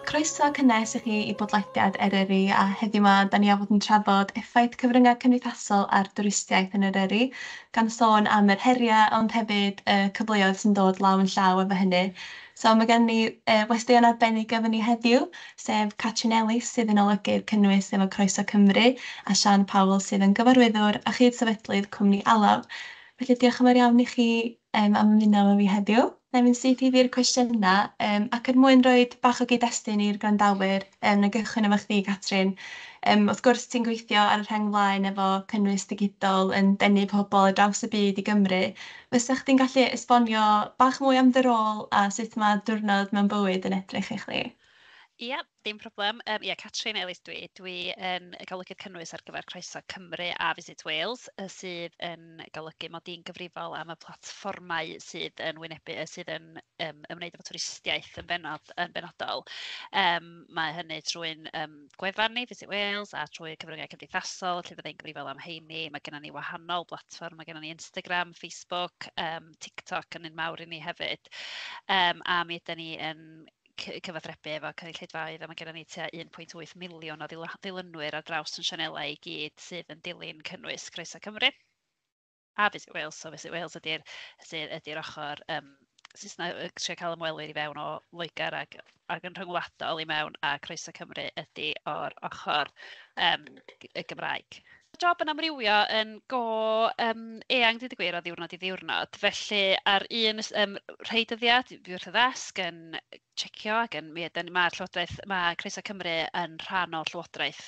Croeso cynnes i chi i bodlediad Eryri a heddiw 'ma da ni a fod yn trafod effaith cyfryngau cymdeithasol ar dwristiaeth yn Eryri, gan sôn am yr heriau ond hefyd y cyfleoedd sy'n dod law yn llaw efo hynny. So mae gen ni westeion arbennig efo ni heddiw, sef Catrin Ellis sydd yn olygu'r cynnwys efo Croeso Cymru a Sian Powell sydd yn gyfarwyddwr a chyd-sefydlydd cwmni Alaf. Felly diolch yn fawr iawn i chi am ymuno efo fi heddiw. Na i'n syth i fi'r cwestiynau, ac er mwyn rhoi bach o gyd-destun i'r gwrandawyr, na gychwyn efo chdi, Catrin. Wrth gwrs, ti'n gweithio ar y rheng mlaen efo cynnwys digidol yn denu pobl ar draws y byd i Gymru. Fysach chdi'n gallu esbonio bach mwy am dy rôl a sut mae diwrnod mewn bywyd yn edrych i chdi? Ia, dim problem. Catrin Ellis dwi yn golygydd cynnwys ar gyfer Croeso Cymru a Visit Wales, sydd yn golygu mod i'n gyfrifol am y platfformau sydd yn ymwneud efo twristiaeth yn benodol. Mae hynny trwy'n gwefan ni, Visit Wales, a trwy cyfryngau cymdeithasol, lle fyddai'n gyfrifol am heini. Mae gennym ni wahanol platfform, mae gennym ni Instagram, Facebook, TikTok yn un mawr i ni hefyd. A mi ydyn ni yn cyfathrebu efo cynulleidfaoedd a mae gennym ni tua 1.8 miliwn o ddilynwyr ar draws yn sianelau i gyd sydd yn dilyn cynnwys Croeso Cymru a Visit Wales. So Visit Wales ydy'r ochr sy'n trio cael ymwelwyr i fewn o Loegr ac yn rhyngwladol i mewn, a Croeso Cymru ydy o'r ochr y Gymraeg. Y job yn amrywio yn go eang, dweud y gwir, o ddiwrnod i ddiwrnod. Felly, ar un rhai dyddiad, dwi wrth y ddesg yn checio ac mae Croeso Cymru yn rhan o'r Llywodraeth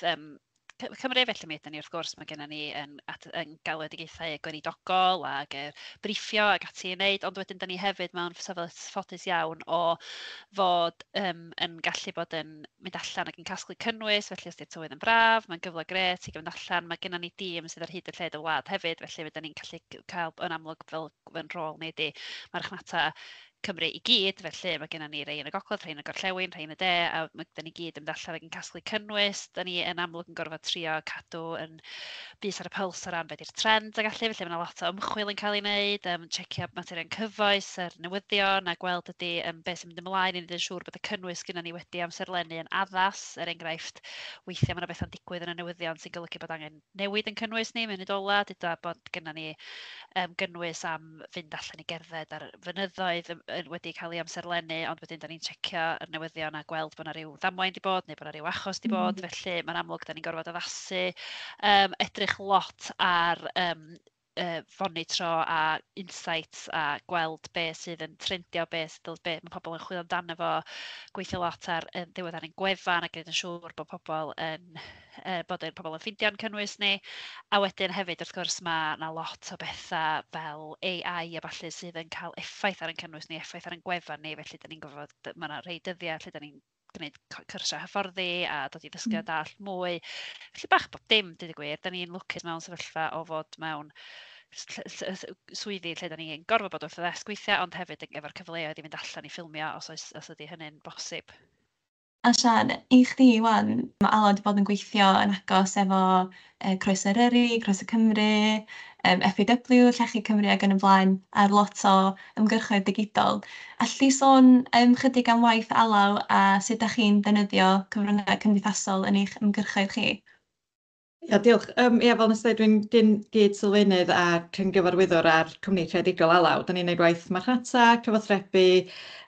Cymru, felly mi ydyn ni wrth gwrs, mae gennym ni yn galwedigaethau gweinidogol ac briffio ac ati i wneud, ond wedyn da ni hefyd mewn sefyllfa ffodus iawn o fod yn gallu bod yn mynd allan ac yn casglu cynnwys, felly os di'r tywydd yn braf, mae'n gyfle gret i gyfnod allan, mae gennym ni dîm sydd ar hyd y lled y wlad hefyd, felly fydden ni'n gallu cael yn amlwg fel yn rôl ni di marchnata Cymru i gyd, felly mae gennym ni rhai yn y gogledd, rhai yn y gorllewin, rhai yn y de, a da ni gyd yn mynd allan ac yn casglu cynnwys. Da ni yn amlwg yn gorfod trio cadw yn bys ar y puls o ran beth yw'r trend ac allu, felly mae yna lot o ymchwil yn cael ei wneud, checio materion cyfoes, yr newyddion, a gweld ydy beth sy'n mynd ymlaen i wneud yn siŵr bod y cynnwys gyda ni wedi amserlennu yn addas. Enghraifft, weithiau mae yna bethau'n digwydd yn y newyddion sy'n golygu bod angen newid yn cynnwys ni, mewn ola, dyda bod gyda ni gynnwys am fynd allan i gerdded ar fynyddoedd wedi cael ei amserlennu, ond wedyn da ni'n checio y newyddion a gweld bod yna ryw ddamwain di bod neu bod yna ryw achos di bod, felly mae'n amlwg da ni'n gorfod addasu, edrych lot ar fonitro a insights a gweld be sydd yn trendio, be mae pobl yn chwilio amdano fo, gweithio lot ar ddiweddaru yn gwefan a gwneud yn siŵr bod pobl yn ffeindio'n cynnwys ni. A wedyn hefyd, wrth gwrs, mae yna lot o bethau fel AI a ballu sydd yn cael effaith ar ein cynnwys ni, effaith ar ein gwefan ni, felly da ni'n gofod, mae yna rhai dyddiau lle da ni'n gwneud cyrsiau hyfforddi a dod i ddysgu a dall mwy. Felly bach bob dim, dweud y gwir, da ni'n lwcus mewn sefyllfa o fod mewn swyddi lle da ni'n gorfod bod wrth y ddesg weithiau, ond hefyd efo'r cyfleoedd i fynd allan i ffilmio os ydy hynny'n bosib. A Sian, i chdi wan, mae Aled wedi bod yn gweithio yn agos efo Croeso Eryri, Croeso Cymru, FAW, Llechi Cymru ac yn y blaen, ar lot o ymgyrchoedd digidol. Alli sôn chydig am waith Alaw a sut ydych chi'n defnyddio cyfryngau cymdeithasol yn eich ymgyrchoedd chi? Ia, diolch. Fel nes i ddweud, dwi'n gyd sylfaenydd ac yn gyfarwyddwr ar cwmni creadigol Alaw. Da ni'n gwneud waith marchnata, cyfathrebu,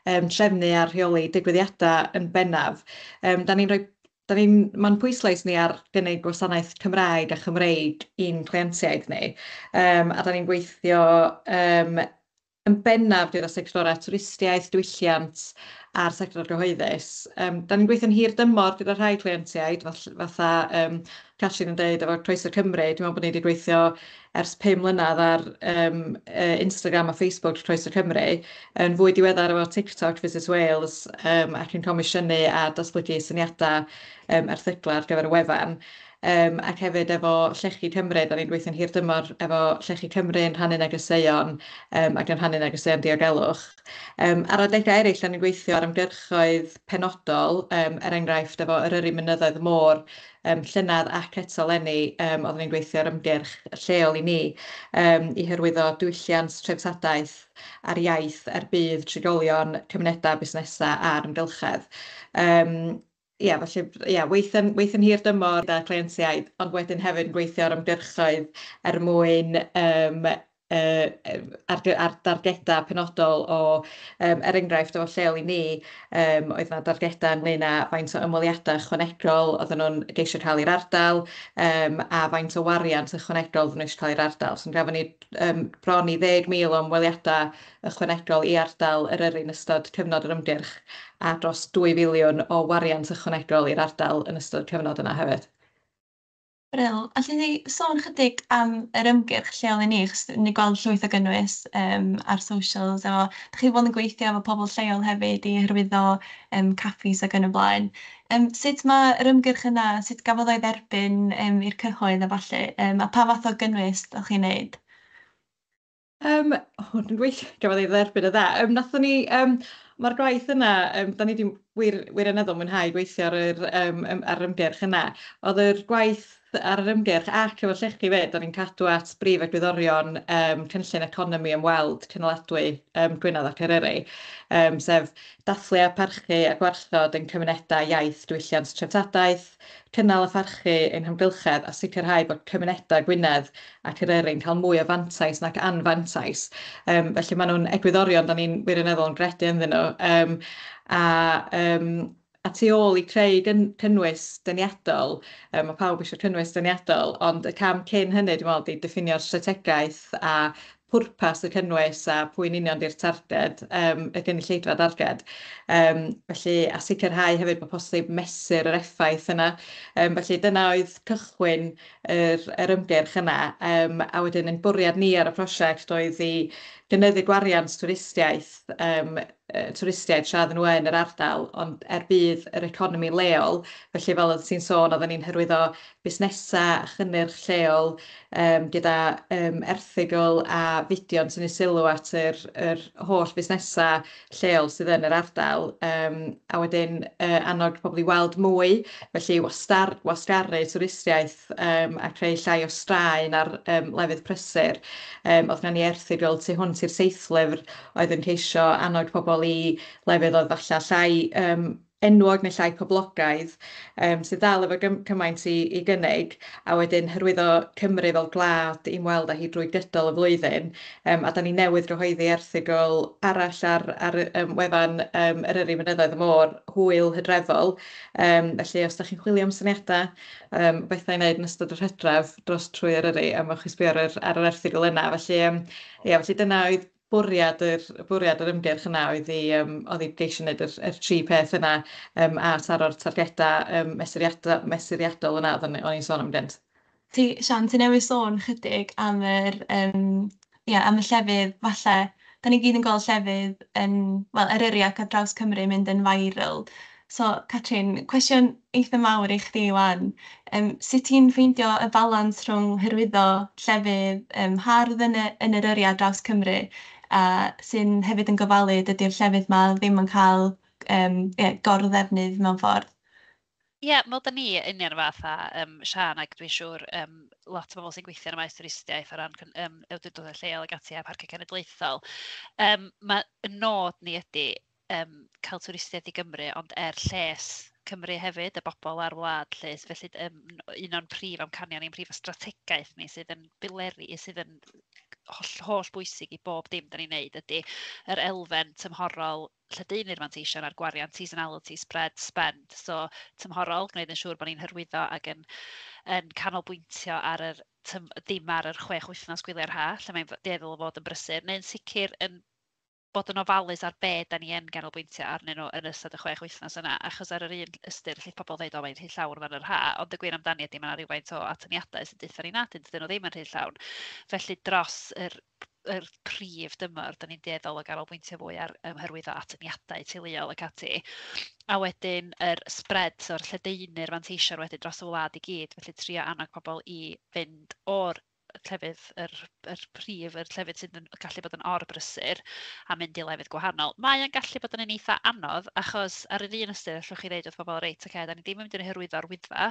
trefnu a rheoli digwyddiadau yn bennaf. Mae'n pwyslais ni ar gynnig gwasanaeth Cymraeg a Chymreig i'n clientiaid ni. A da ni'n gweithio yn bennaf gyda sectorau twristiaeth, diwylliant a'r sector gyhoeddus. Da ni'n gweithio'n hir dymor gyda rhai clientiaid, fatha Catrin yn dweud efo Croeso Cymru. Dwi'n meddwl bod ni wedi gweithio ers 5 mlynedd ar Instagram a Facebook Croeso Cymru, yn fwy diweddar efo TikTok Visit Wales, ac yn comisiynu a datblygu syniadau erthyglau ar gyfer y wefan. ac hefyd efo Llechi Cymru, da ni'n gweithio'n hir dymor efo Llechi Cymru yn rhannu negeseuon ac yn rhannu negeseuon diogelwch. Ar adegau eraill, da ni'n gweithio ar ymgyrchoedd penodol, enghraifft efo Eryri Mynyddoedd Môr, Llynedd ac Eto Leni, oedden ni'n gweithio ar ymgyrch lleol i ni, i hyrwyddo diwylliant treftadaeth ar iaith er bydd trigolion cymunedau, busnesau a'r ymgylchedd. Ia, felly, ia, weithio'n hir dymor gyda clientiaid, ond wedyn hefyd yn gweithio ar ymgyrchoedd er mwyn ar dargedau penodol o, er enghraifft efo lleol i ni, oedd yna dargedau ynglyn â faint o ymweliadau ychwanegol oedden nhw'n geisio cael i'r ardal, a faint o wariant ychwanegol oedden nhw eisiau cael i'r ardal. So, gafon ni bron i 10,000 o ymweliadau ychwanegol i ardal Eryri yn ystod cyfnod yr ymgyrch, a dros 2 filiwn o wariant ychwanegol i'r ardal yn ystod cyfnod yna hefyd. Bryl, allwn ni sôn chydig am yr ymgyrch lleol i ni, achos ni gweld llwyth o gynnwys ar socials, efo, da chi bod yn gweithio efo pobl lleol hefyd i hyrwyddo caffis ac yn y blaen. Sut mae'r ymgyrch yna, sut gafodd o'i dderbyn i'r cyhoedd a falle, a pa fath o gynnwys ydych chi'n neud? Dwi'n gweithio, gafodd ei dderbyn y dda. Nathon ni, mae'r gwaith yna, da ni wedi wirioneddol mwynhau gweithio ar ymgyrch yna. Oedd yr gwaith ar yr ymgyrch ac efo llechi fyd, da ni'n cadw at brif egwyddorion cynllun economi ymweld cynaladwy Gwynedd ac Eryri, sef dathlu a parchu a gwarchod yn cymunedau iaith diwylliant treftadaeth, cynnal a pharchu ein hymgylchedd a sicrhau bod cymunedau Gwynedd ac Eryri'n cael mwy o fantais nac anfantais. Felly maen nhw'n egwyddorion, da ni'n wirioneddol yn gredu ynddyn nhw. A tu ôl i creu cynnwys deniadol, mae pawb eisiau cynnwys deniadol, ond y cam cyn hynny, dwi'n meddwl, ydy diffinio'r strategaeth a pwrpas y cynnwys a pwy'n union di'r targed, y gynulleidfa darged. Felly, a sicrhau hefyd bod posib mesur yr effaith yna. Felly, dyna oedd cychwyn yr ymgyrch yna. A wedyn, ein bwriad ni ar y prosiect oedd i gynyddu gwariant twristiaid tradd yn wen yr ardal, ond er bydd yr economi leol, felly fel oedd ti'n sôn, oedden ni'n hyrwyddo busnesau a chynnyrch lleol gyda erthygl a fideo'n tynnu sylw at yr holl busnesau lleol sydd yn yr ardal, a wedyn annog pobl i weld mwy, felly wasgaru twristiaeth a creu llai o straen ar lefydd prysur. Oedd gynnon ni erthygl tu hwnt i'r seithlyfr oedd yn ceisio annog pobl i lefydd oedd falle llai enwog neu llai poblogaidd, sydd dal efo cymaint i gynnig, a wedyn hyrwyddo Cymru fel gwlad i ymweld â hi drwy gydol y flwyddyn, a da ni newydd gyhoeddi erthygl arall ar wefan Eryri Mynyddoedd y Môr, hwyl hydrefol. Felly, os da chi'n chwilio am syniadau, bethau i wneud yn ystod yr hydref dros trwy Eryri, ymwch i sbio ar yr erthygl yna. Felly, felly dyna oedd bwriad yr ymgyrch yna oedd i geisio wneud yr tri peth yna a taro'r targedau mesuriadol yna o'n i'n sôn am gynt. Sian, ti newydd sôn chydig am am y llefydd, falle, da ni gyd yn gweld llefydd wel, Eryri ac ar draws Cymru mynd yn viral. So, Catrin, cwestiwn eitha mawr i chdi wan. Sut ti'n ffeindio y balans rhwng hyrwyddo llefydd hardd yn Eryri ar draws Cymru, a sy'n hefyd yn gofalu dydy'r llefydd ma ddim yn cael gorddefnydd mewn ffordd? Ie, fel da ni union fath a Sian, ac dwi'n siŵr lot o bobl sy'n gweithio yn y maes twristiaeth o ran awdurdodau lleol ac ati a parciau cenedlaethol. Mae nod ni ydy cael twristiaeth i Gymru, ond lles Cymru hefyd, y bobl ar wlad llys. Felly un o'n prif amcanion ni'n prif strategaeth ni sydd yn bileri, sydd yn holl bwysig i bob dim da ni'n neud ydy yr elfen tymhorol lledaenu'r manteision a'r gwariant, seasonality, spread, spend. So tymhorol, gwneud yn siŵr bod ni'n hyrwyddo ac yn canolbwyntio ar dim ar yr 6 wythnos gwyliau'r ha, lle mae'n dueddol o fod yn brysur, neu'n sicr yn bod yn ofalus ar be da ni yn ganolbwyntio arnyn nhw yn ystod y 6 wythnos yna, achos ar yr un ystyr, lle pobl dweud, o, mae'n rhy llawr fan yr ha, ond y gwir amdani ydy, mae'n rhywfaint o atyniadau sy'n deutha ni nad ydyn nhw ddim yn rhy llawn. Felly dros yr prif dymor, da ni'n dueddol o ganolbwyntio fwy ar hyrwyddo atyniadau teuluol ac ati. A wedyn yr spread, so'r lledaenu'r fanteision wedyn dros y wlad i gyd, felly trio annog pobl i fynd o'r llefydd, yr llefydd sydd yn gallu bod yn orbrysur a mynd i lefydd gwahanol. Mae yn gallu bod yn eitha anodd, achos ar yr un ystyr, allwch chi ddeud wrth bobl, reit, da ni ddim yn mynd i'n hyrwyddo'r Wyddfa,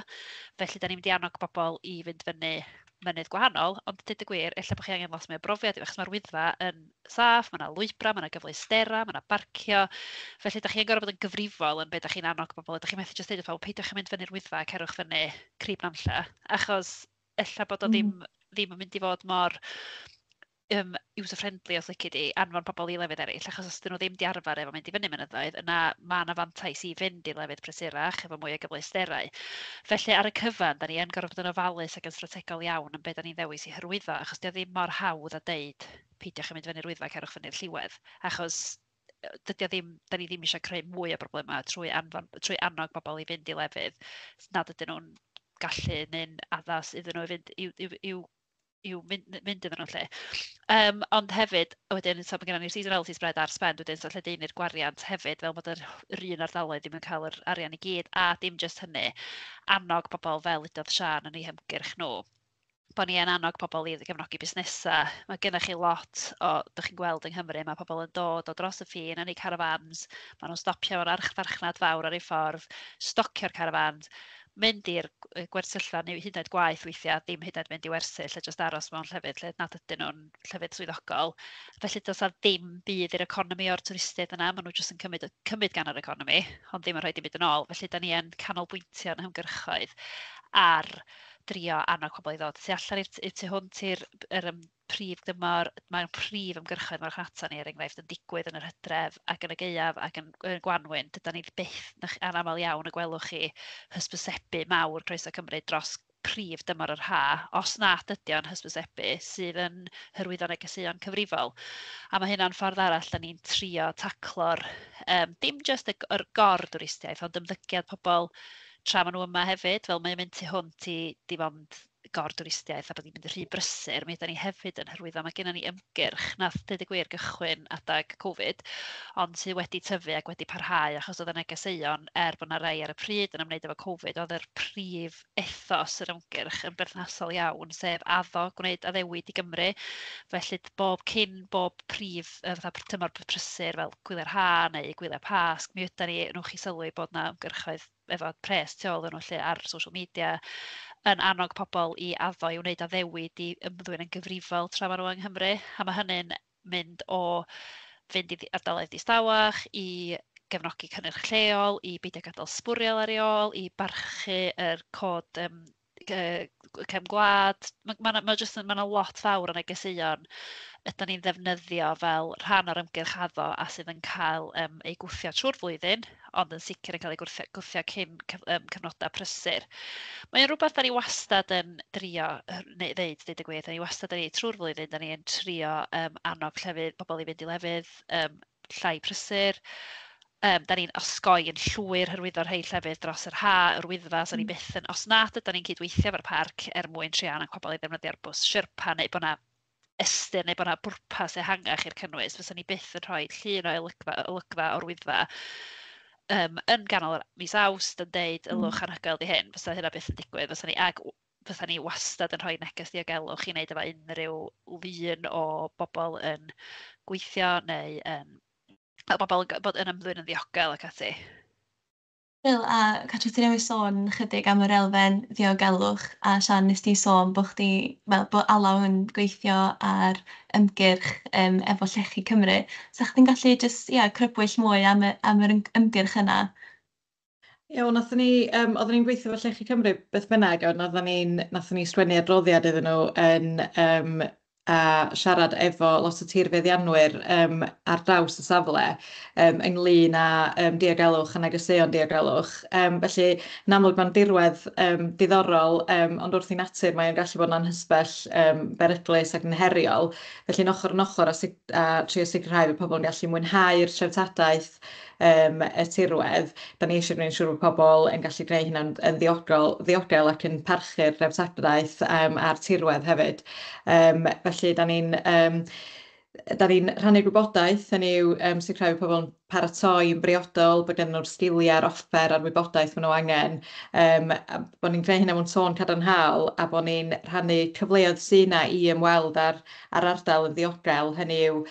felly da ni'n mynd i annog bobl i fynd fyny mynydd gwahanol, ond dyd y gwir, ella bod chi angen lot mwy o brofiad, achos mae'r Wyddfa yn saff, mae yna lwybra, mae yna gyfleustera, mae yna barcio, felly da chi'n gorfod bod yn gyfrifol yn beth da chi'n annog bobl, da chi'n methu jyst dweud wrth bobl, peidiwch yn mynd fyny'r Wyddfa, cerwch fyny Crib Nantlle, achos ella bod o ddim yn mynd i fod mor user-friendly os lici di, anfon pobl i lefydd eraill, achos os dyn nhw ddim di arfer efo mynd i fyny mynyddoedd, yna mae yna fantais i fynd i lefydd presurach efo mwy o gyfleusterau. Felly ar y cyfan, da ni yn gorfod bod yn ofalus ac yn strategol iawn yn beth da ni'n ddewis i hyrwyddo, achos di o ddim mor hawdd a deud peidiwch yn mynd fyny'r Wyddfa, cerwch fyny'r Lliwedd, achos dydy o ddim, da ni ddim eisiau creu mwy o broblemau trwy annog bobl i fynd i lefydd, nad ydyn nhw'n gallu neu'n addas iddyn nhw i'w mynd iddyn nhw lle. Ond hefyd, wedyn, so mae gennym ni'r seasonality spread ar spend, wedyn, so lledaenu'r gwariant hefyd, fel bod yr un ardaloedd ddim yn cael yr arian i gyd, a dim just hynny, annog pobl fel udodd Sian yn eu hymgyrch nhw. Bod ni yn annog pobl i gefnogi busnesau. Mae gennych chi lot o, dych chi'n gweld yng Nghymru, mae pobl yn dod o dros y ffin yn eu carafans, maen nhw'n stopio o'r archfarchnad fawr ar ei ffordd, stocio'r carafans, mynd i'r gwersylla neu hyd yn oed gwaith weithiau, dim hyd yn oed mynd i wersyll, lle jyst aros mewn llefydd lle nad ydyn nhw'n llefydd swyddogol. Felly does na ddim byd i'r economi o'r twristiaid yna, maen nhw jyst yn cymryd gan yr economi, ond ddim yn rhoi dim byd yn ôl. Felly da ni yn canolbwyntio yn hymgyrchoedd ar drio annog pobl i ddod tu allan i'r tu hwnt i'r prif dymor, mae'n prif ymgyrchoedd marchnata ni, enghraifft, yn digwydd yn yr Hydref ac yn y Gaeaf ac yn Gwanwyn. Dyda ni byth anamal iawn y gwelwch chi hysbysebu mawr Croeso Cymru dros prif dymor yr ha, os nad ydy o'n hysbysebu sydd yn hyrwyddo negeseuon cyfrifol. A mae hynna'n ffordd arall da ni'n trio taclo'r, dim jyst yr gor-dwristiaeth, ond ymddygiad pobl tra maen nhw yma hefyd, fel mae'n mynd tu hwnt i dim ond gor-dwristiaeth a bod ni'n mynd yn rhy brysur, mi ydyn ni hefyd yn hyrwyddo. Mae gennym ni ymgyrch nath dweud y gwir gychwyn adag Covid, ond sydd wedi tyfu ac wedi parhau achos oedd y negeseuon bod yna rai ar y pryd yn ymwneud efo Covid, oedd yr prif ethos yr ymgyrch yn berthnasol iawn, sef addo gwneud addewid i Gymru. Felly bob prif tymor prysur fel gwylia'r ha neu gwyliau pasg, mi ydyn ni, nwch chi sylwi bod yna ymgyrchoedd efo pres tu ôl yn nhw lle ar social media, yn annog pobl i addo i wneud addewid i ymddwyn yn gyfrifol tra maen nhw yng Nghymru. A mae hynny'n mynd o fynd i ardaloedd distawach, i gefnogi cynnyrch lleol, i beidio gadael sbwriel ar ei ôl, i barchu yr cod cefn gwlad. Mae yna lot fawr o negeseuon ydyn ni'n ddefnyddio fel rhan o'r ymgyrch addo a sydd yn cael ei gwthio trwy'r flwyddyn, ond yn sicr yn cael ei gwthio cyn cyfnodau prysur. Mae'n rhywbeth da ni wastad yn drio ddeud y gwir, da ni wastad yn ei trwy'r flwyddyn, da ni'n trio annog pobl i fynd i lefydd llai prysur. Da ni'n osgoi yn llwyr hyrwyddo'r rhai llefydd dros yr ha, yr Wyddfa, so ni byth yn, os nad ydyn ni'n cydweithio efo'r parc mwyn trio annog pobl i ddefnyddio'r bws Sherpa neu bod yna estyn neu bod yna bwrpas ehangach i'r cynnwys, fysa ni byth yn rhoi llun o olygfa o'r Wyddfa yn ganol mis Awst yn deud ylwch anhygoel di hyn, fysa hynna byth yn digwydd, fysa ni wastad yn rhoi neges diogelwch i wneud efo unrhyw lun o bobl yn gweithio neu bobl yn ymddwyn yn ddiogel ac ati. Wel, a Catrin, ti newydd sôn chydig am yr elfen ddiogelwch, a Sian, nes ti sôn bod Alaw yn gweithio ar ymgyrch efo Llechi Cymru. So chdi'n gallu jyst crybwyll mwy am yr ymgyrch yna? Iawn, oedden ni'n gweithio efo Llechi Cymru beth bynnag, ond nathon ni sgwennu adroddiad iddyn nhw yn a siarad efo lot o tirfeddianwyr ar draws y safle ynglyn â diogelwch a negeseuon diogelwch. Felly, yn amlwg mae'n dirwedd diddorol, ond wrth i natur mae'n gallu bod yn anhysbell beryglus ac yn heriol. Felly, yn ochr a trio sicrhau bod pobl yn gallu mwynhau'r treftadaeth y tirwedd. Da ni eisiau gwneud siŵr bod pobl yn gallu gwneud hynny'n yn ddiogel ac yn parchu'r dreftardaeth a'r tirwedd hefyd. Felly, da ni'n rhannu gwybodaeth, hynny yw sicrhau bod pobl yn paratoi yn briodol, bod gen nhw'r sgiliau'r offer a'r wybodaeth maen nhw angen, a bod ni'n gwneud hynny mewn tôn cadarnhaol, a bod ni'n rhannu cyfleoedd sy'n yna i ymweld ar ardal yn ddiogel, hynny yw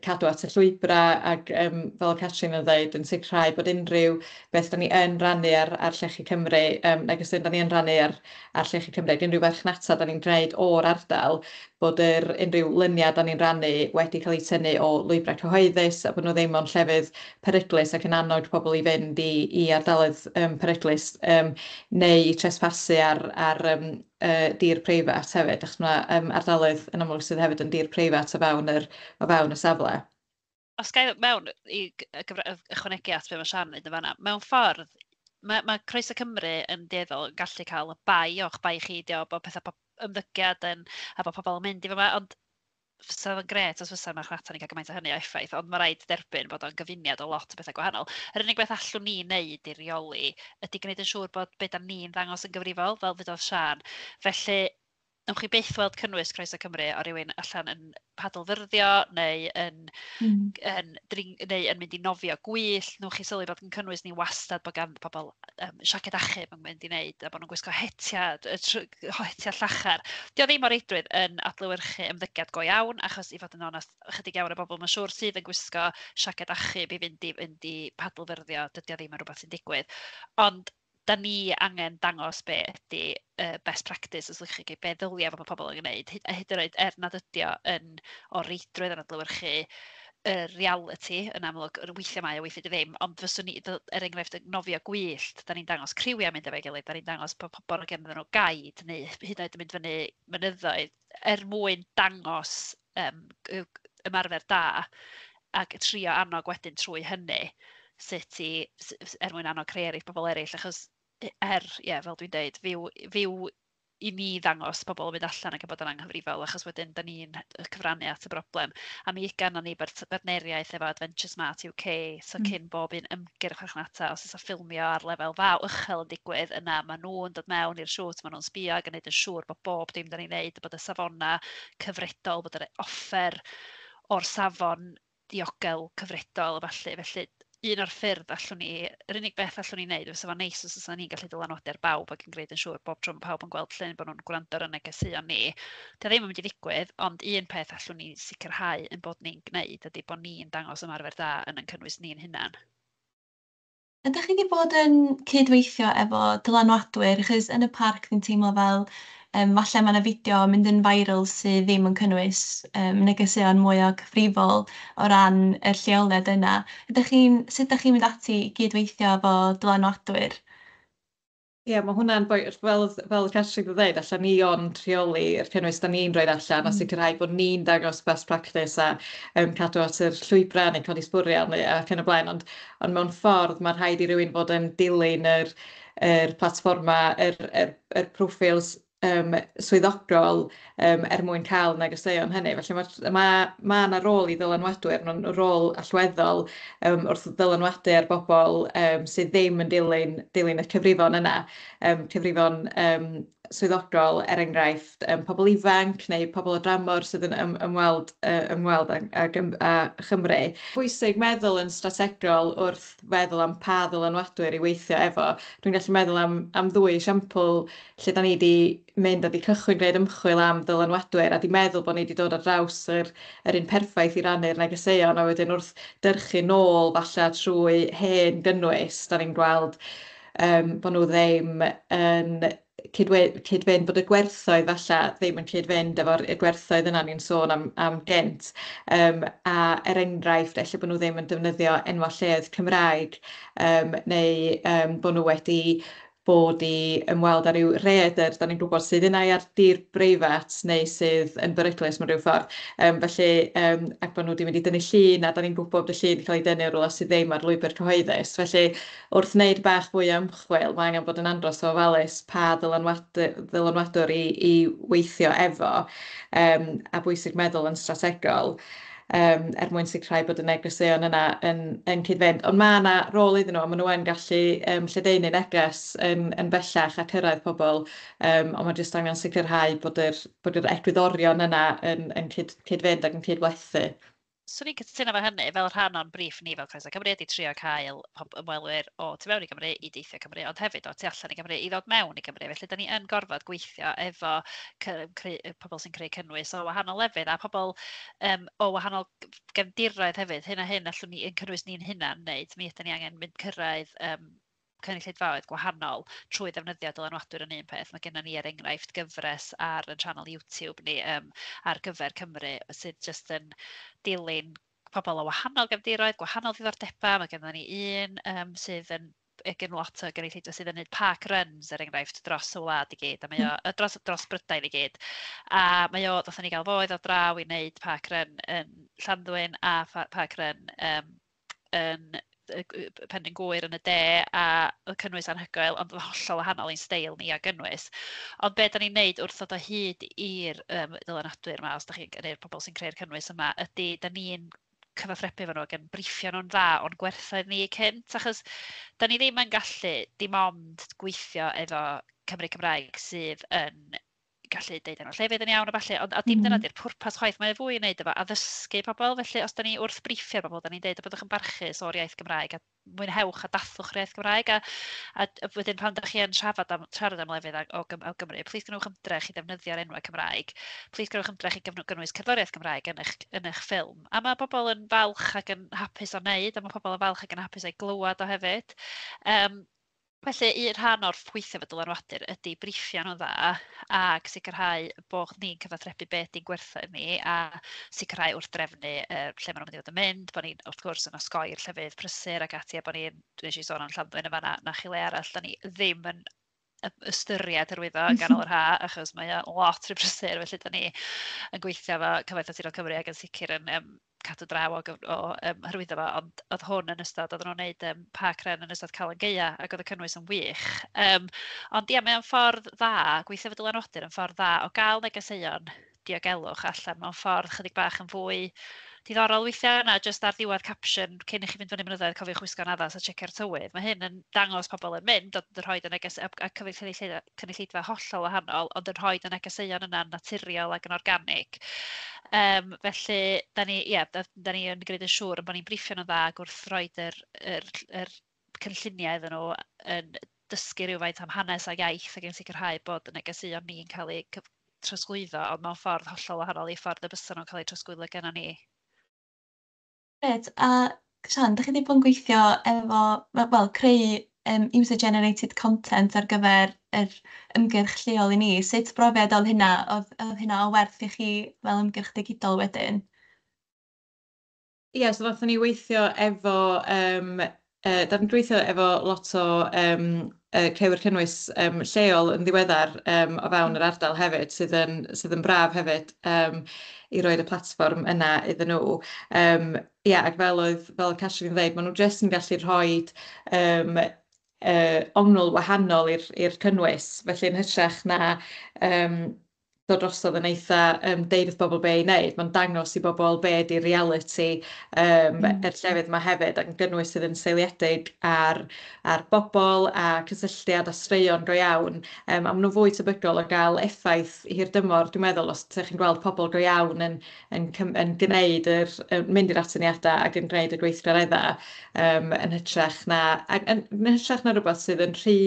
cadw at y llwybrau, ac fel Catrin yn dweud, yn sicrhau bod unrhyw beth da ni yn rannu ar Llechi Cymru, nag ysyn da ni yn rannu ar Llechi Cymru, unrhyw farchnata da ni'n gwneud o'r ardal, bod unrhyw lyniau da ni'n rannu wedi cael eu tynnu o lwybrau cyhoeddus, a bod nhw ddim o'n llefydd peryglus ac yn annog pobl i fynd i ardaloedd peryglus, neu i trespasu ar dir preifat hefyd, achos mae ardaloedd yn amlwg sydd hefyd yn dir preifat o fewn y safle. Os gai mewn i ychwanegu at be mae Sian yn dweud yn fan'na, mewn ffordd, mae Croeso Cymru yn dueddol yn gallu cael y bai o'ch bai chi, dio, bod pethau ymddygiad a bod pobl yn mynd i fyma, ond fysa fo'n gret os fysa marchnata ni'n cael gymaint o hynny o effaith, ond mae rhaid derbyn bod o'n gyfuniad o lot o bethau gwahanol. Yr unig beth allwn ni wneud i reoli ydy gwneud yn siŵr bod beth da ni'n ddangos yn gyfrifol, fel ddudodd Sian. Felly, newch chi byth weld cynnwys Croeso Cymru o rywun allan yn padlfyrddio neu neu yn mynd i nofio gwyllt. Newch chi sylwi bod yn cynnwys ni wastad bod gan pobl siaced achub yn mynd i wneud, a bod nhw'n gwisgo hetia llachar. Dio ddim o reidrwydd yn adlewyrchu ymddygiad go iawn, achos i fod yn onest, ychydig iawn o bobl mae'n siŵr sydd yn gwisgo siaced achub i fynd i padlfyrddio, dydy o ddim yn rhywbeth sy'n digwydd. Ond da ni angen dangos be ydy best practice, os ydych chi, be ddylia fod mae pobl yn gwneud. Hyd yn oed nad ydy o o reidrwydd yn adlewyrchu reality, yn amlwg, weithiau mae o, weithiau ddim, ond fyswn ni, enghraifft, nofio gwyllt, da ni'n dangos criwiau mynd efo'i gilydd, da ni'n dangos bod pobl yn gennym nhw gaid, neu hyd yn oed yn mynd fyny mynyddoedd, mwyn dangos ymarfer da, ac trio annog wedyn trwy hynny, mwyn annog creu eraill pobl eraill, achos fel dwi'n dweud, fyw i ni ddangos pobl yn mynd allan ac yn bod yn anghyfrifol, achos wedyn da ni'n cyfrannu at y broblem. A mi gan ni bartneriaeth efo Adventure Smart UK, so cyn bob un ymgyrch marchnata, os oes o ffilmio ar lefel faw uchel yn digwydd, yna maen nhw'n dod mewn i'r siwt, maen nhw'n sbio ac yn gwneud yn siŵr bod bob dim da ni'n gwneud, bod y safona cyfredol, bod yr offer o'r safon diogel cyfredol, felly un o'r ffyrdd yr unig beth allwn ni wneud, fysa fo'n neis os yna ni'n gallu dylanwadu ar bawb ac yn gwneud yn siŵr bob tro mae pawb yn gweld llun bod nhw'n gwrando ar y negeseuon ni. Dio ddim yn mynd i ddigwydd, ond un peth allwn ni sicrhau yn bod ni'n gwneud ydy bod ni'n dangos ymarfer da yn cynnwys ni'n hunan. Ydych chi wedi bod yn cydweithio efo dylanwadwyr, achos yn y parc ni'n teimlo fel falle mae yna fideo yn mynd yn viral sydd ddim yn cynnwys negeseuon mwy o gyfrifol o ran y lleoliad yna. Sut ydych chi'n mynd ati i gydweithio efo dylanwadwyr? Ie, mae hwnna'n fel Catrin yn dweud, allan ni o'n rheoli'r cynnwys da ni'n rhoi allan, a sicrhau bod ni'n dangos best practice a cadw at yr llwybrau neu codi sbwriel ac yn y blaen, ond mewn ffordd mae rhaid i rywun fod yn dilyn yr platforma, yr proffils swyddogol mwyn cael negeseuon hynny. Felly mae yna rôl i ddylanwadwyr, mae'n rôl allweddol wrth ddylanwadu ar bobl sydd ddim yn dilyn y cyfrifon yna, cyfrifon swyddogol, enghraifft, pobl ifanc neu pobl o dramor sydd yn ymweld a Chymru. Bwysig meddwl yn strategol wrth feddwl am pa ddylanwadwyr i weithio efo. Dwi'n gallu meddwl am ddwy esiampl lle da ni wedi mynd a di cychwyn gwneud ymchwil am ddylanwadwyr a di meddwl bod ni wedi dod ar draws yr un perffaith i rannu'r negeseuon, a wedyn wrth dyrchu nôl falle trwy hen gynnwys, da ni'n gweld bod nhw ddim yn cydfynd, bod y gwerthoedd falle ddim yn cydfynd efo'r gwerthoedd yna ni'n sôn am gynt, a enghraifft, efallai bod nhw ddim yn defnyddio enwau lleoedd Cymraeg, neu bod nhw wedi bod i ymweld â ryw rhaeadr, da ni'n gwybod sydd yna ar dir breifat neu sydd yn beryglus mewn rhyw ffordd. Felly, ac bod nhw wedi mynd i dynnu llun, a da ni'n gwybod bod y llun wedi cael ei dynnu o'r rhywle sydd ddim ar lwybr cyhoeddus. Felly, wrth wneud bach fwy o ymchwil, mae angen bod yn andros o ofalus pa ddylanwadwr i weithio efo, a bwysig meddwl yn strategol. mwyn sicrhau bod y negeseuon yna yn cyd-fynd. Ond mae yna rôl iddyn nhw, maen nhw yn gallu lledaenu neges yn bellach a cyrraedd pobl, ond mae jyst angen sicrhau bod yr egwyddorion yna yn cyd-fynd ac yn cydweithu. Swn i'n cytuno efo hynny, fel rhan o'n briff ni fel Croeso Cymru ydi trio cael ymwelwyr o tu mewn i Gymru i deithio Cymru, ond hefyd o tu allan i Gymru i ddod mewn i Gymru. Felly, da ni yn gorfod gweithio efo pobl sy'n creu cynnwys o wahanol lefydd a pobl o wahanol gefndiroedd hefyd. Hyn a hyn allwn ni yn cynnwys ni'n hunan wneud. Mi ydyn ni angen mynd cyrraedd cynulleidfaoedd gwahanol trwy ddefnyddio dylanwadwyr yn un peth. Mae gennym ni enghraifft gyfres ar y channel YouTube ni ar gyfer Cymru sydd jyst yn dilyn pobl o wahanol gefndiroedd, gwahanol ddiddordebau. Mae gennym ni un sydd yn gen lot o gynulleidfa sydd yn gwneud park runs enghraifft dros y wlad i gyd, a mae o dros Brydain i gyd. A mae o, ddothon ni gael foedd o draw i wneud park run yn Llanddwyn a park run yn Penrhyn Gwyr yn y De, a y cynnwys anhygoel, ond yn hollol wahanol i'n steil ni a gynnwys. Ond be da ni'n neud wrth ddod o hyd i'r dylanadwyr yma, os da chi'n neu'r pobl sy'n creu'r cynnwys yma, ydy da ni'n cyfathrebu efo nhw ac yn briffio nhw'n dda o'n gwerthoedd ni cynt, achos da ni ddim yn gallu dim ond gweithio efo Cymru Cymraeg sydd yn gallu deud enw llefydd yn iawn a falle, ond dim dyna di'r pwrpas chwaith. Mae fwy yn neud efo addysgu pobl, felly os da ni wrth briffio'r pobl, da ni'n deud byddwch yn barchus o'r iaith Gymraeg a mwynhewch a dathwch yr iaith Gymraeg, a wedyn pan da chi yn siarad am lefydd o Gymru, plis gwnewch ymdrech i ddefnyddio'r enwau Cymraeg, plis gwnewch ymdrech i gynnwys cerddoriaeth Gymraeg yn eich ffilm. A mae pobl yn falch ac yn hapus o wneud, a mae pobl yn falch ac yn hapus o'i glywed o hefyd. Felly, un rhan o'r gweithio efo dylanwadur ydy briffio nhw'n dda ac sicrhau bod ni'n cyfathrebu beth di'n gwerthoedd ni a sicrhau wrth drefnu lle maen nhw'n mynd i fod yn mynd, bod ni'n wrth gwrs yn osgoi'r llefydd prysur ac ati, a bod ni'n, dwi'n eisiau sôn am Llanddwyn yma na chile arall, da ni ddim yn ystyried hyrwyddo yn ganol yr ha, achos mae lot rhy prysur, felly da ni yn gweithio efo Cyfoeth Naturiol Cymru ac yn sicr yn cadw draw o hyrwyddo fo, ond oedd hwn yn ystod, oedden nhw'n gwneud park run yn ystod Calan Gaea ac oedd y cynnwys yn wych. Ond ia, mae'n ffordd dda, gweithio efo dylanwadur yn ffordd dda o gael negeseuon diogelwch allan mewn ffordd chydig bach yn fwy diddorol weithiau, na jyst ar ddiwedd caption cyn i chi fynd fyny mynyddoedd, cofiwch wisgo'n addas a checio'r tywydd. Mae hyn yn dangos pobl yn mynd, ond yn rhoi y neges a cyfeith cynulleidfa hollol wahanol, ond yn rhoi y negeseuon yna'n naturiol ac yn organig. Felly, da ni yn gwneud yn siŵr bod ni'n briffio nhw'n dda ac wrth rhoi yr cynlluniau iddyn nhw yn dysgu rhywfaint am hanes a iaith ac yn sicrhau bod y negeseuon ni'n cael eu trosglwyddo, ond mewn ffordd hollol wahanol i ffordd y bysyn nhw'n cael eu trosglwyddo gennym ni. Gret, a Sian, da chi wedi bod yn gweithio efo, creu user-generated content ar gyfer yr ymgyrch lleol i ni. Sut brofiad oedd hynna? Oedd hynna o werth i chi fel ymgyrch digidol wedyn? Ie, so nathon ni weithio efo, da ni'n gweithio efo lot o creu'r cynnwys lleol yn ddiweddar o fewn yr ardal hefyd, sydd yn braf hefyd i roi'r y platfform yna iddyn nhw. Ie, ac fel Catrin yn dweud, maen nhw jyst yn gallu rhoi ongl wahanol i'r cynnwys, felly yn hytrach na dod drosodd yn eitha deud wrth bobl be i wneud. Mae'n dangos i bobl be ydi reality yr llefydd yma hefyd, ac yn gynnwys sydd yn seiliedig ar bobl a cysylltiad a straeon go iawn. A maen nhw fwy tebygol o gael effaith hir dymor, dwi'n meddwl, os ydych chi'n gweld pobl go iawn yn gwneud mynd i'r atyniadau ac yn gwneud y gweithgareddau yn hytrach na rhywbeth sydd yn rhy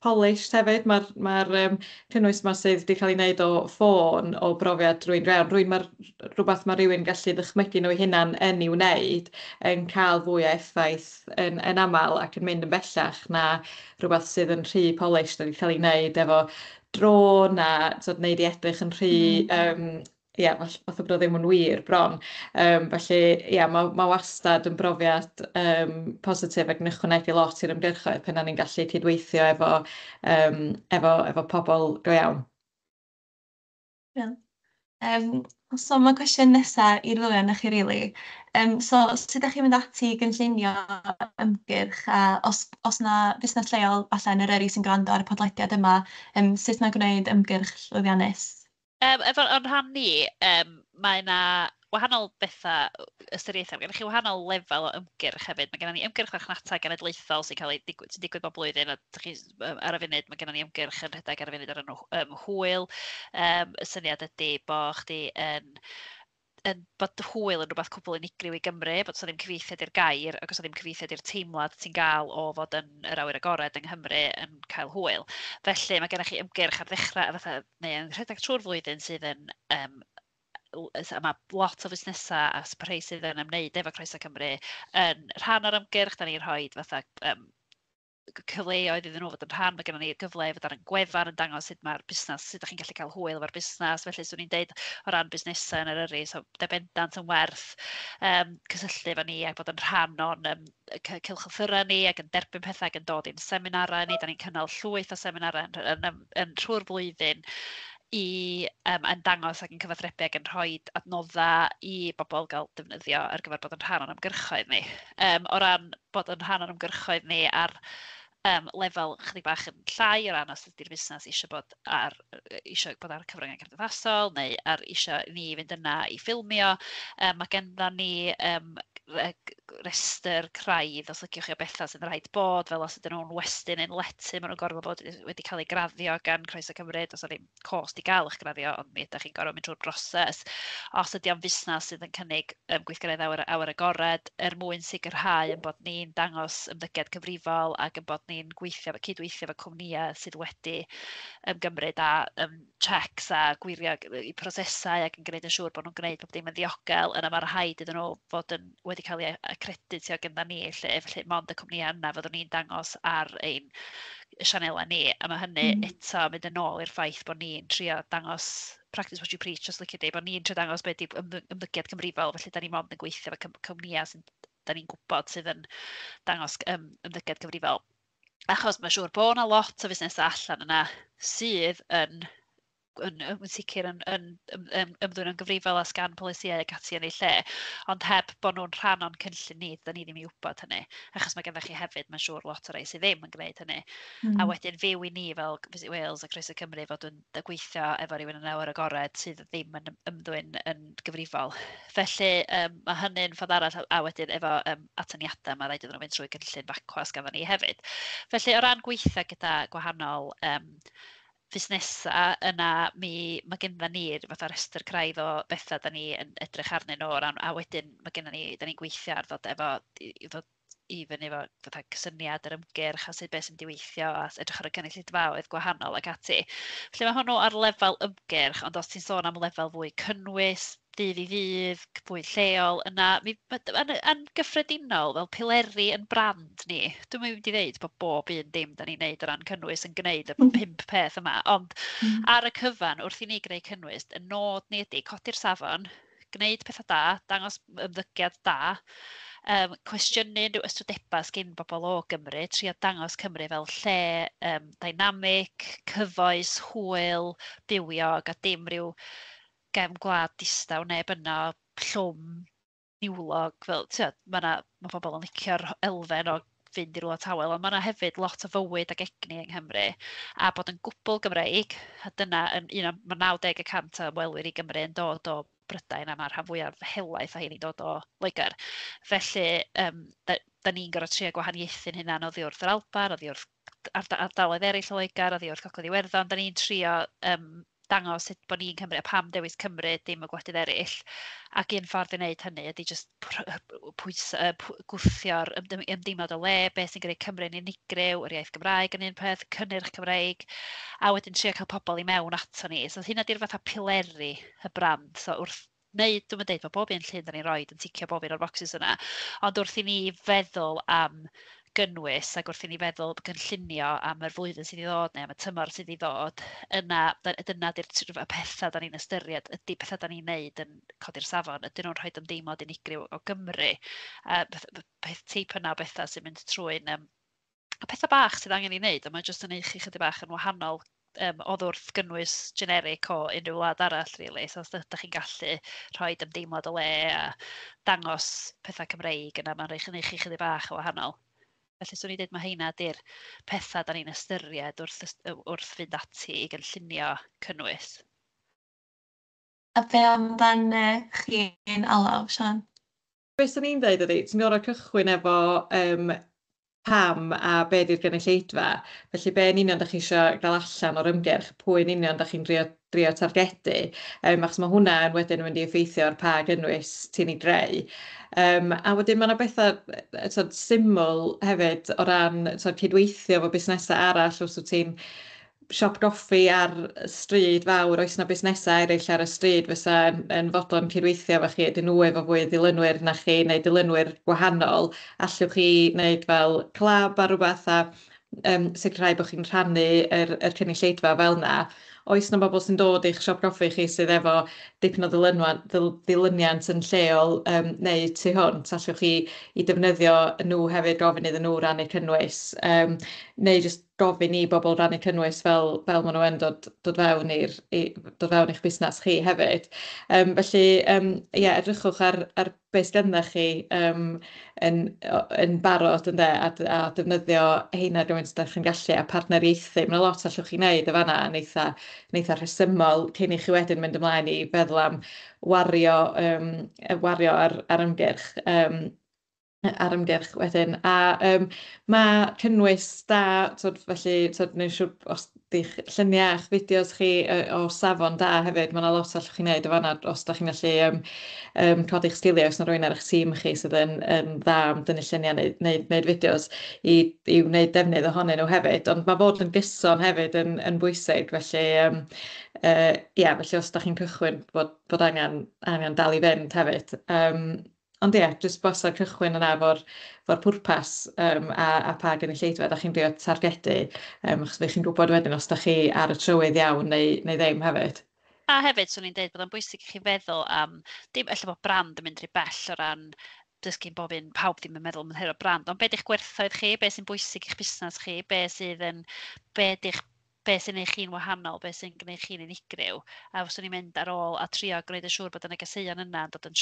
polished hefyd. Mae'r cynnwys yma sydd wedi cael ei wneud o ffôn o brofiad rhywun rhywbeth mae rhywun gallu ddychmygu nhw eu hunan yn ei wneud yn cael fwy o effaith yn aml ac yn mynd yn bellach na rhywbeth sydd yn rhy polished wedi cael ei wneud efo drôn a wneud i edrych yn rhy fath o bod o ddim yn wir bron. Felly, mae wastad yn brofiad positif ac yn ychwanegu lot i'r ymgyrchoedd pan ni'n gallu cydweithio efo pobl go iawn. So mae cwestiwn nesaf i'r ddwy o'ch chi rili. So, sut ydych chi'n mynd ati i gynllunio ymgyrch, a os na busnes leol falle yn yr eri sy'n gwrando ar y podlediad yma, sut mae'n gwneud ymgyrch llwyddiannus? O'n rhan ni, mae yna wahanol bethau ystyriaethau. Mae gennych chi wahanol lefel o ymgyrch hefyd. Mae gennym ni ymgyrch farchnata genedlaethol sy'n cael ei digwydd bob blwyddyn. A ar y funud, mae gennym ni ymgyrch yn rhedeg ar y funud ar enw Hwyl. Y syniad ydy bod chdi bod hwyl yn rhywbeth cwbl unigryw i Gymru, bod oes ddim cyfieithiad i'r gair, ac os ddim cyfieithiad i'r teimlad ti'n gael o fod yn yr awyr agored yng Nghymru yn cael hwyl. Felly mae gennych chi ymgyrch ar ddechrau, neu yn rhedeg trwy'r flwyddyn sydd yn mae lot o fusnesau a rhai sydd yn ymwneud efo Croeso Cymru yn rhan o'r ymgyrch. Da ni'n rhoi cyfleoedd iddyn nhw fod yn rhan. Mae gennym ni gyfle i fod ar y gwefan yn dangos sut mae'r busnes, sut ydych chi'n gallu cael hwyl efo'r busnes. Felly, swn i'n deud o ran busnesau yn Eryri, so bendant yn werth cysylltu efo ni ac fod yn rhan o'n cylchlythyrau ni ac yn derbyn pethau ac yn dod i'n seminarau ni. Da ni'n cynnal llwyth o seminarau yn trwy'r blwyddyn yn dangos ac yn cyfathrebu ac yn rhoi adnoddau i bobl gael defnyddio ar gyfer bod yn rhan o'n ymgyrchoedd ni. O ran bod yn rhan o'n ymgyrchoedd ni ar lefel chydig bach yn llai o ran os ydy'r busnes eisiau bod ar cyfryngau cymdeithasol neu eisiau ni fynd yna i ffilmio. Mae gennyn ni restr craidd os liciwch chi o bethau sy'n rhaid bod, fel os ydyn nhw'n westyn yn lety, maen nhw'n gorfod bod wedi cael ei graddio gan Croeso Cymru, os ddim cost i gael eich graddio, ond mi ydych chi'n gorfod mynd trwy'r broses. Os ydy o'n busnes sydd yn cynnig gweithgaredda awyr agored, mwyn sicrhau yn bod ni'n dangos ymddygiad cyfrifol ac yn bod ni'n cydweithio efo cwmnïau sydd wedi gymryd a checks a gwirio i prosesau ac yn gwneud yn siŵr bod nhw'n gwneud pob dim yn ddiogel, yna mae rhaid iddyn nhw fod wedi cael ei acreditio gyda ni, felly mond y cwmnïau yna fyddwn ni'n dangos ar ein sianelau ni, a mae hynny eto mynd yn ôl i'r ffaith bod ni'n trio dangos practice what you preach, os licio di, bod ni'n trio dangos beth ydy ymddygiad cyfrifol, felly da ni mond yn gweithio efo cwmnïau sy'n da ni'n gwybod sydd yn dangos ymddygiad cyfrifol. Achos mae'n siŵr bod yna lot o fusnesau allan yna sydd yn sicr yn ymddwyn yn gyfrifol a sgan polisiau ac ati yn ei lle, ond heb bod nhw'n rhan o'n cynllun ni, da ni ddim i wybod hynny. Achos mae gennych chi hefyd, mae'n siŵr lot o rai sydd ddim yn gwneud hynny. A wedyn fyw i ni fel Visit Wales a Croeso Cymru fod yn gweithio efo rhywun yn awyr agored sydd ddim yn ymddwyn yn gyfrifol. Felly mae hynny'n ffordd arall, a wedyn efo atyniadau, mae rhaid iddyn nhw fynd trwy gynllun bacwas gafon ni hefyd. Felly o ran gweithio gyda gwahanol fusnesau yna, mae gennym ni fatha restr craidd o bethau da ni yn edrych arnyn nhw, a wedyn mae gennym ni, da ni'n gweithio ar ddod i fyny efo fatha cysyniad yr ymgyrch a sut beth sy'n diweithio a edrych ar y cynulleidfaoedd gwahanol ac ati. Felly mae hwnnw ar lefel ymgyrch, ond os ti'n sôn am lefel fwy cynnwys, dydd i ddydd, fwy lleol, yna, yn gyffredinol, fel Pileri yn brand ni, dwi'n mynd i ddeud bod bob un dim da ni'n neud o ran cynnwys yn gwneud y 5 peth yma, ond ar y cyfan, wrth i ni greu cynnwys, y nod ni ydy codi'r safon, gwneud pethau da, dangos ymddygiad da, cwestiynu rhyw ystradebau sgyn bobl o Gymru, trio dangos Cymru fel lle dynamic, cyfoes, hwyl, bywiog, a dim rhyw gefn gwlad distaw neb yno, llwm, niwlog, fel, mae pobl yn licio'r elfen o fynd i rwla tawel, ond mae yna hefyd lot o fywyd ac egni yng Nghymru, a bod yn gwbl Gymreig, a dyna, mae 90% o ymwelwyr i Gymru yn dod o Brydain, a mae'r rhan fwyaf helaeth o hyn i dod o Loegr. Felly, da ni'n gorfod trio gwahaniaethu'n hynna oddi wrth yr Alban, oddi wrth ardaloedd eraill o Loegr, oddi wrth Gogledd Iwerddon, da ni'n trio dangos sut bod ni'n Cymru, a pam dewis Cymru dim y gwledydd eraill. Ac un ffordd i wneud hynny ydy just gwthio'r ymdeimlad o le, beth sy'n gwneud Cymru'n unigryw, yr iaith Gymraeg yn un peth, cynnyrch Cymraeg, a wedyn trio cael pobl i mewn ato ni. So hynna di'r fatha pileri y brand. So wrth wneud, dwi'n dweud, bod bob un llun da ni'n rhoi yn ticio bob un o'r bocsys yna, ond wrth i ni feddwl am gynnwys ac wrth i ni feddwl gynllunio am yr flwyddyn sydd i ddod neu am y tymor sydd i ddod, dyna di'r pethau da ni'n ystyried, ydy pethau da ni'n neud yn codi'r safon, ydyn nhw'n rhoi ymdeimlad unigryw o Gymru. Peth teip yna o bethau sy'n mynd trwy'n pethau bach sydd angen i wneud, a mae jyst yn eich chydig bach yn wahanol oedd wrth gynnwys generic o unrhyw wlad arall, really. So os ydych chi'n gallu rhoi ymdeimlad o le a dangos pethau Cymreig yna, mae'n rhaid i chi chydig bach o wahanol. Felly, swn i'n dweud mae heina ydy'r pethau da ni'n ystyried wrth fynd ati i gynllunio cynnwys. A be amdan chi'n Alaw, Sian? Be sy'n ni'n dweud ydy, ti'n gorfod cychwyn efo pam a be di'r gynulleidfa. Felly be yn union da chi eisiau gael allan o'r ymgyrch, pwy yn union da chi'n drio targedu, achos mae hwnna yn wedyn yn mynd i effeithio ar pa gynnwys ti'n ei greu. A wedyn mae yna bethau syml hefyd o ran cydweithio efo busnesau arall, os wyt ti'n siop goffi ar y stryd fawr, oes yna busnesau eraill ar y stryd fysa yn fodlon cydweithio efo chi, ydyn nhw efo fwy o dilynwyr na chi, neu dilynwyr gwahanol, allwch chi wneud fel clab a rhywbeth a sicrhau bod chi'n rhannu yr cynulleidfa fel yna. Oes yna bobl sy'n dod i'ch siop goffi chi sydd efo dipyn o dilyniant yn lleol neu tu hwnt, allwch chi i defnyddio nhw hefyd gofyn iddyn nhw rannu cynnwys, neu jyst gofyn i bobl rannu cynnwys fel maen nhw yn dod fewn dod fewn i'ch busnes chi hefyd. Felly, edrychwch ar beth ganddo chi yn barod ynde, a defnyddio heina gymaint ydych chi'n gallu, a partneriaethu. Mae'n lot allwch chi wneud y fanna yn eitha rhesymol cyn i chi wedyn mynd ymlaen i feddwl am wario ar ymgyrch. Ar ymgyrch wedyn. A mae cynnwys da, felly, neu siwr os di'ch lluniau a'ch fideos chi o safon da hefyd, mae yna lot allwch chi wneud o fanna os da chi'n gallu codi'ch sgiliau, os yna rhywun ar eich tîm chi sydd yn dda am dynnu lluniau neu wneud fideos i wneud defnydd ohonyn nhw hefyd. Ond mae fod yn gyson hefyd yn bwysig, felly felly os da chi'n cychwyn bod angen dal i fynd hefyd. Ond jyst bosod cychwyn yna fo'r pwrpas a pa gynulleidfa da chi'n drio targedu, achos fe chi'n gwybod wedyn os da chi ar y trywydd iawn neu ddim hefyd. A hefyd, swn i'n dweud bod o'n bwysig i chi feddwl am, dim efallai bod brand yn mynd rhy bell o ran dysgu'n bofyn pawb ddim yn meddwl yn hyn o brand, ond be di'ch gwerthoedd chi, be sy'n bwysig i'ch busnes chi, be sy'n gwneud chi'n wahanol, be sy'n gwneud chi'n unigryw. A fyswn i'n mynd ar ôl a trio gwneud yn siŵr bod y negeseuon yna yn dod yn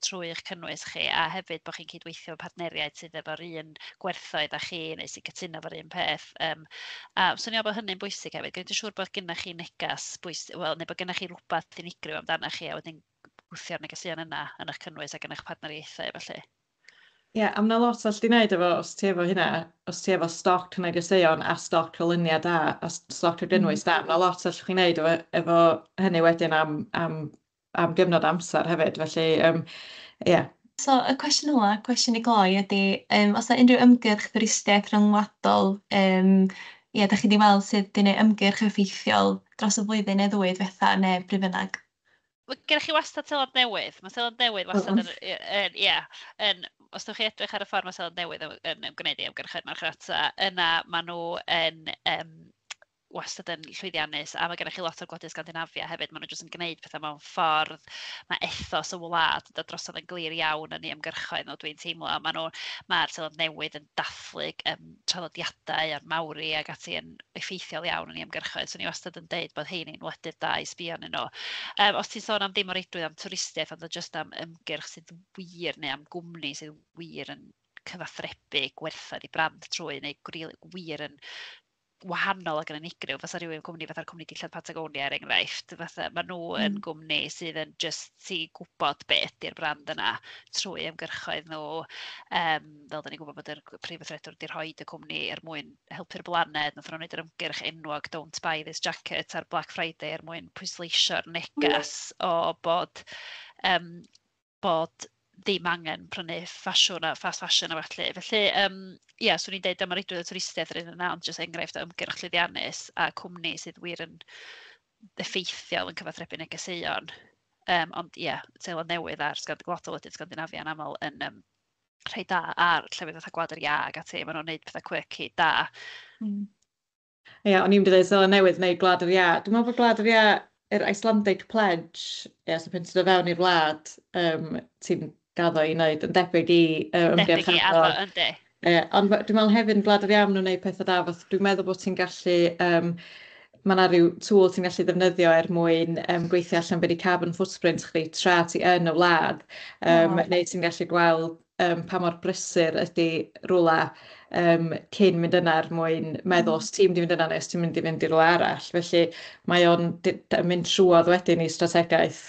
trwy eich cynnwys chi, a hefyd bod chi'n cydweithio efo partneriaid sydd efo'r un gwerthoedd â chi, neu sy'n cytuno efo'r un peth. A fyswn i'n meddwl bod hynny'n bwysig hefyd, gwneud yn siŵr bod gennych chi negas neu bod gennych chi rhywbeth unigryw amdano chi, a wedyn gwthio'r negeseuon yna yn eich cynnwys ac yn eich partneriaethau, felly. Ie, a mae lot all di wneud efo, os ti efo hynna, os ti efo stoc negeseuon a stoc o luniau da, a stoc o gynnwys da, mae lot allwch chi wneud efo hynny wedyn am gyfnod amser hefyd, felly, ie. So, y cwestiwn yma, cwestiwn i gloi ydy, os yna unrhyw ymgyrch ddwristiaeth rhyngwladol, da chi wedi weld sydd wedi gwneud ymgyrch effeithiol dros y flwyddyn neu ddwy diwetha, neu pryd bynnag? Gennych chi wastad Seland Newydd. Mae Seland Newydd wastad os ydych chi edrych ar y ffordd mae Seland Newydd yn gwneud i ymgyrchoedd marchnata, yna maen nhw yn wastad yn llwyddiannus, a mae gennych chi lot o'r gwledydd Sgandinafia hefyd, maen nhw jyst yn gwneud pethau mewn ffordd, mae ethos y wlad yn dod drosodd yn glir iawn yn ei ymgyrchoedd nhw, dwi'n teimlo. Mae'r Seland Newydd yn dathlu traddodiadau a'r Mawri ac ati yn effeithiol iawn yn ei ymgyrchoedd, so ni wastad yn deud bod hein yn wledydd da i sbio arnyn nhw. Os ti'n sôn am dim o reidrwydd am twristiaeth, ond jyst am ymgyrch sydd wir, neu am gwmni sydd wir yn cyfathrebu gwerthoedd i brand trwy, neu wir yn wahanol ac yn unigryw, fysa rhywun gwmni fatha'r cwmni Dillad Patagonia er enghraifft, maen nhw yn gwmni sydd yn ti'n gwybod beth ydy'r brand yna trwy ymgyrchoedd nhw, fel da ni'n gwybod bod yr prif weithredwr wedi rhoi y cwmni mwyn helpu'r blaned, nath nhw'n gwneud yr ymgyrch enwog Don't Buy This Jacket ar Black Friday mwyn pwysleisio'r neges o bod ddim angen prynu ffasiwn a fast fashion a felly. Felly, swn i'n deud am yr reidrwydd y twristiaeth yr un yna, ond jyst enghraifft o ymgyrch llwyddiannus a cwmni sydd wir yn effeithiol yn cyfathrebu negeseuon. Ond Seland Newydd a'r lot o wledydd Sgandinafia yn aml yn rhai da ar llefydd fatha Gwlad yr Ia ac ati, maen nhw'n gwneud pethau quirky da. Ie, o'n i'n dweud Seland Newydd neu Gwlad yr Ia. Dwi'n meddwl bod Gwlad yr Ia, yr Icelandic Pledge, so pan ti'n dod fewn i'r wlad, ti'n gaddo i wneud yn debyg i ymgyrch addo. Yndi. Ond dwi'n meddwl hefyd yn Gwlad yr Ia maen nhw'n gwneud pethau da, dwi'n meddwl bod ti'n gallu, mae yna rhyw tŵl ti'n gallu ddefnyddio mwyn gweithio allan beth i carbon footprint chdi tra ti yn y wlad, neu ti'n gallu gweld pa mor brysur ydy rwla cyn mynd yna er mwyn meddwl os ti'n mynd i fynd yna neu os ti'n mynd i fynd i rwla arall. Felly mae o'n mynd trwodd wedyn i strategaeth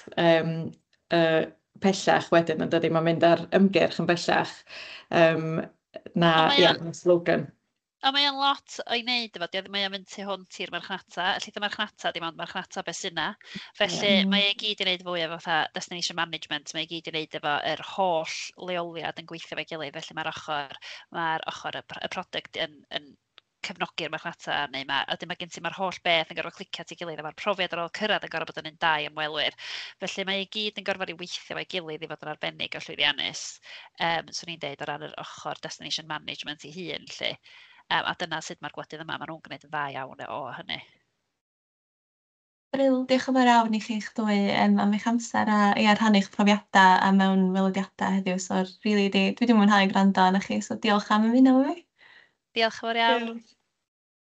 pellach wedyn yn dydi, mae'n mynd ar ymgyrch yn bellach na, Ond na slogan. A mae o'n lot o'i wneud efo, mae o'n mynd tu hwnt i'r marchnata. Felly dy marchnata, dim ond marchnata beth sy'n na. Felly mae e gyd i wneud fwy efo fatha destination management, mae e gyd i wneud efo yr holl leoliad yn gweithio efo'i gilydd. Felly mae'r ochr y product yn cefnogi'r marchnata, neu wedyn mae gen ti mae'r holl beth yn gorfod clicio at ei gilydd, a mae'r profiad ar ôl cyrraedd yn gorfod bod yn un da i ymwelwyr. Felly mae e gyd yn gorfod i weithio efo'i gilydd i fod yn arbennig o llwyddiannus. Swn i'n deud o ran yr ochr destination management ei hun, lle. A dyna sut mae'r gwledydd yma, maen nhw'n gwneud yn dda iawn o hynny. Bryl, diolch yn fawr iawn i chi'ch dwy am eich amser a rhannu'ch profiadau a mewn welediadau heddiw. So, dwi wedi mwynhau gwrando arnoch chi, so diolch am ymuno efo fi. Diolch yn fawr iawn.